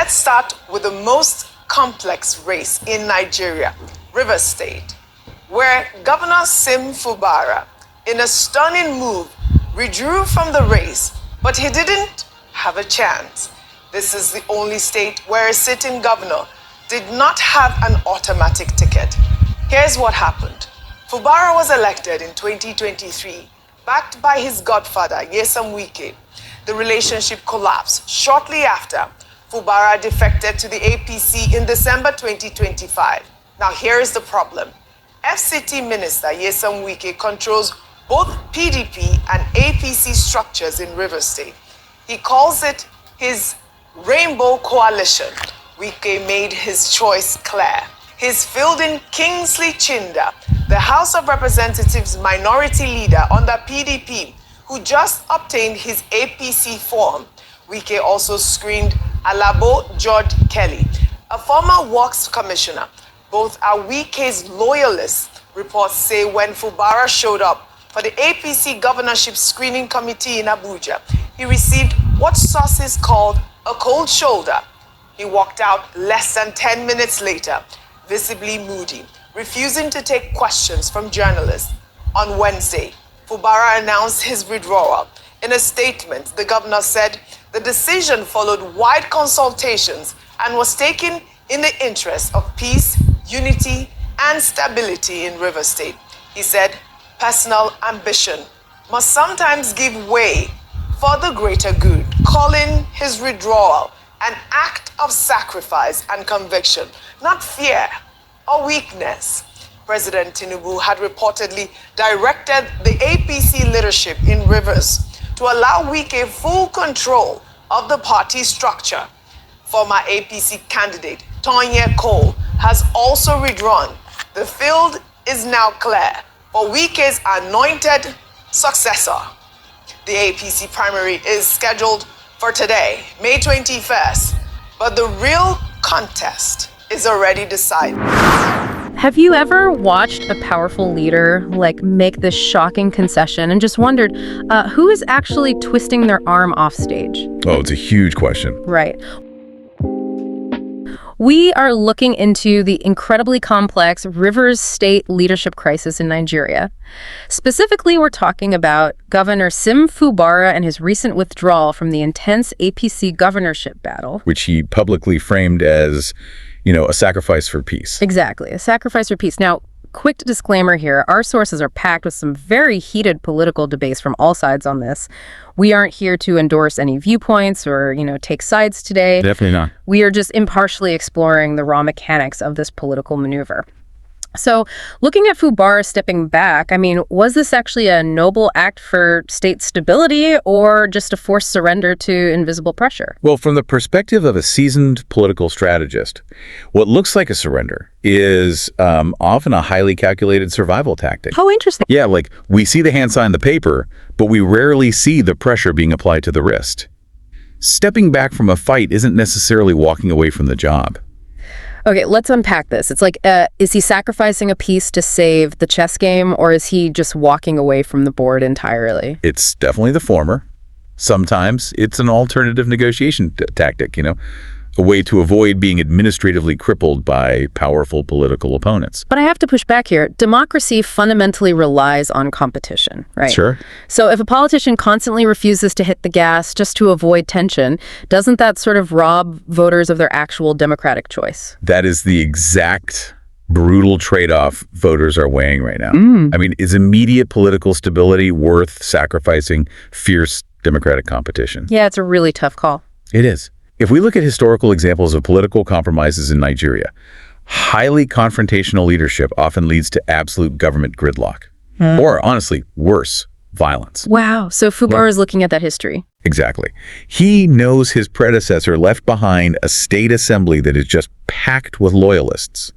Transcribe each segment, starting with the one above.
Let's start with the most complex race in Nigeria, Rivers State, where Governor Sim Fubara, in a stunning move, withdrew from the race, but he didn't have a chance. This is the only state where a sitting governor did not have an automatic ticket. Here's what happened. Fubara was elected in 2023, backed by his godfather, Wike. The relationship collapsed shortly after Fubara defected to the APC in December 2025. Now here is the problem. FCT Minister Wike controls both PDP and APC structures in Rivers State. He calls it his Rainbow Coalition. Wike made his choice clear. He's fielding Kingsley Chinda, the House of Representatives minority leader under PDP, who just obtained his APC form. Wike also screened Alabo George Kelly, a former Works Commissioner. Both are Wike's loyalists. Reports say when Fubara showed up for the APC governorship screening committee in Abuja, he received what sources called a cold shoulder. He walked out less than 10 minutes later, visibly moody, refusing to take questions from journalists. On Wednesday, Fubara announced his withdrawal. In a statement, the governor said the decision followed wide consultations and was taken in the interest of peace, unity, and stability in Rivers State. He said personal ambition must sometimes give way for the greater good, calling his withdrawal an act of sacrifice and conviction, not fear or weakness. President Tinubu had reportedly directed the APC leadership in Rivers to allow Wike full control of the party structure. Former APC candidate Tonya Cole has also withdrawn. The field is now clear for Wike's anointed successor. The APC primary is scheduled for today, May 21st, but the real contest is already decided. Have you ever watched a powerful leader make this shocking concession and just wondered who is actually twisting their arm off stage? Oh, it's a huge question. Right. We are looking into the incredibly complex Rivers State leadership crisis in Nigeria. Specifically, we're talking about Governor Sim Fubara and his recent withdrawal from the intense APC governorship battle, Which he publicly framed as, a sacrifice for peace. Exactly, a sacrifice for peace. Now, quick disclaimer here, our sources are packed with some very heated political debates from all sides on this. We aren't here to endorse any viewpoints or, take sides today. Definitely not. We are just impartially exploring the raw mechanics of this political maneuver. So, looking at Fubara stepping back, was this actually a noble act for state stability or just a forced surrender to invisible pressure? Well, from the perspective of a seasoned political strategist, what looks like a surrender is often a highly calculated survival tactic. How interesting. Yeah, we see the hand sign the paper, but we rarely see the pressure being applied to the wrist. Stepping back from a fight isn't necessarily walking away from the job. Okay, let's unpack this. It's is he sacrificing a piece to save the chess game, or is he just walking away from the board entirely? It's definitely the former. Sometimes it's an alternative negotiation tactic, a way to avoid being administratively crippled by powerful political opponents. But I have to push back here. Democracy fundamentally relies on competition, right? Sure. So if a politician constantly refuses to hit the gas just to avoid tension, doesn't that sort of rob voters of their actual democratic choice? That is the exact brutal trade-off voters are weighing right now. Is immediate political stability worth sacrificing fierce democratic competition? Yeah, it's a really tough call. It is. If we look at historical examples of political compromises in Nigeria, highly confrontational leadership often leads to absolute government gridlock. Or, honestly, worse, violence. Wow. So Fubara is looking at that history. Exactly. He knows his predecessor left behind a state assembly that is just packed with loyalists.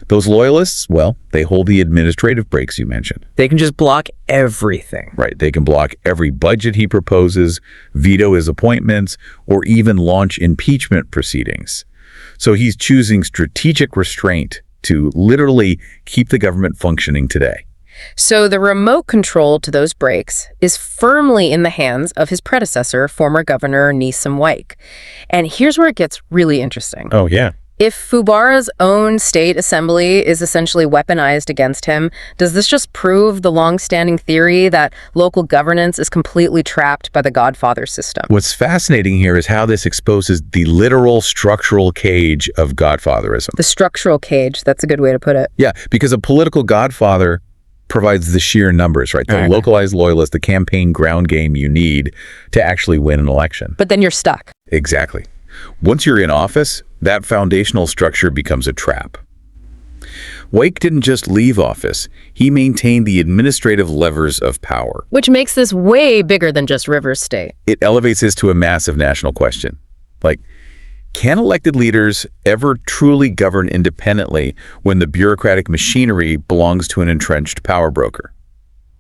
Those loyalists, well, they hold the administrative brakes you mentioned. They can just block everything. Right. They can block every budget he proposes, veto his appointments, or even launch impeachment proceedings. So he's choosing strategic restraint to literally keep the government functioning today. So the remote control to those brakes is firmly in the hands of his predecessor, former Governor Sim Wike. And here's where it gets really interesting. Oh, yeah. If Fubara's own state assembly is essentially weaponized against him, does this just prove the long-standing theory that local governance is completely trapped by the Godfather system? What's fascinating here is how this exposes the literal structural cage of Godfatherism. The structural cage, that's a good way to put it. Yeah, because a political Godfather provides the sheer numbers, right? The localized loyalist, the campaign ground game you need to actually win an election. But then you're stuck. Exactly. Once you're in office, that foundational structure becomes a trap. Wike didn't just leave office, he maintained the administrative levers of power. Which makes this way bigger than just Rivers State. It elevates this to a massive national question. Like, can elected leaders ever truly govern independently when the bureaucratic machinery belongs to an entrenched power broker?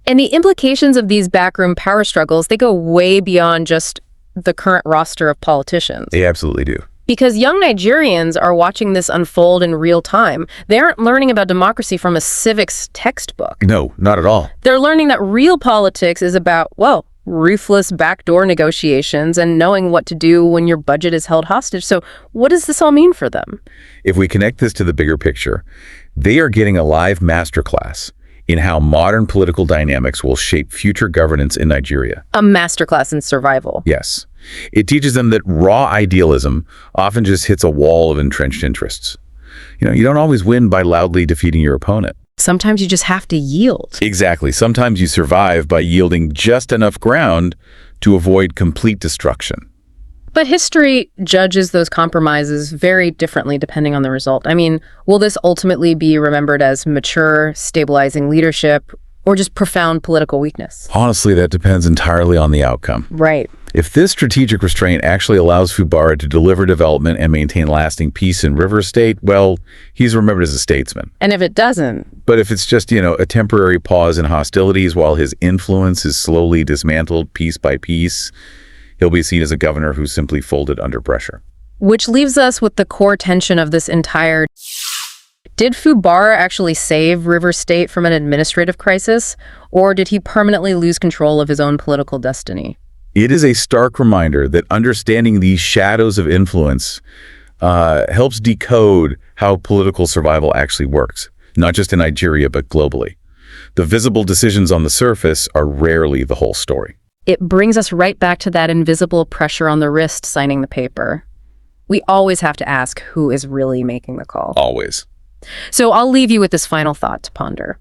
And the implications of these backroom power struggles, they go way beyond just the current roster of politicians. They absolutely do. Because young Nigerians are watching this unfold in real time. They aren't learning about democracy from a civics textbook. No, not at all. They're learning that real politics is about, well, ruthless backdoor negotiations and knowing what to do when your budget is held hostage. So what does this all mean for them? If we connect this to the bigger picture, they are getting a live masterclass in how modern political dynamics will shape future governance in Nigeria. A masterclass in survival. Yes. It teaches them that raw idealism often just hits a wall of entrenched interests. You don't always win by loudly defeating your opponent. Sometimes you just have to yield. Exactly. Sometimes you survive by yielding just enough ground to avoid complete destruction. But history judges those compromises very differently depending on the result. I mean, will this ultimately be remembered as mature, stabilizing leadership, or just profound political weakness? Honestly, that depends entirely on the outcome. Right. If this strategic restraint actually allows Fubara to deliver development and maintain lasting peace in Rivers State, well, he's remembered as a statesman. And if it doesn't? But if it's just, a temporary pause in hostilities while his influence is slowly dismantled piece by piece, he'll be seen as a governor who simply folded under pressure. Which leaves us with the core tension of this entire... Did Fubara actually save Rivers State from an administrative crisis, or did he permanently lose control of his own political destiny? It is a stark reminder that understanding these shadows of influence helps decode how political survival actually works, not just in Nigeria, but globally. The visible decisions on the surface are rarely the whole story. It brings us right back to that invisible pressure on the wrist signing the paper. We always have to ask who is really making the call. Always. So I'll leave you with this final thought to ponder.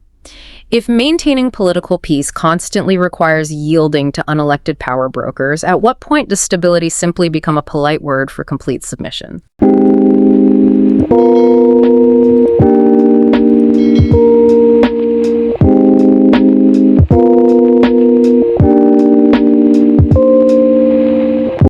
If maintaining political peace constantly requires yielding to unelected power brokers, at what point does stability simply become a polite word for complete submission?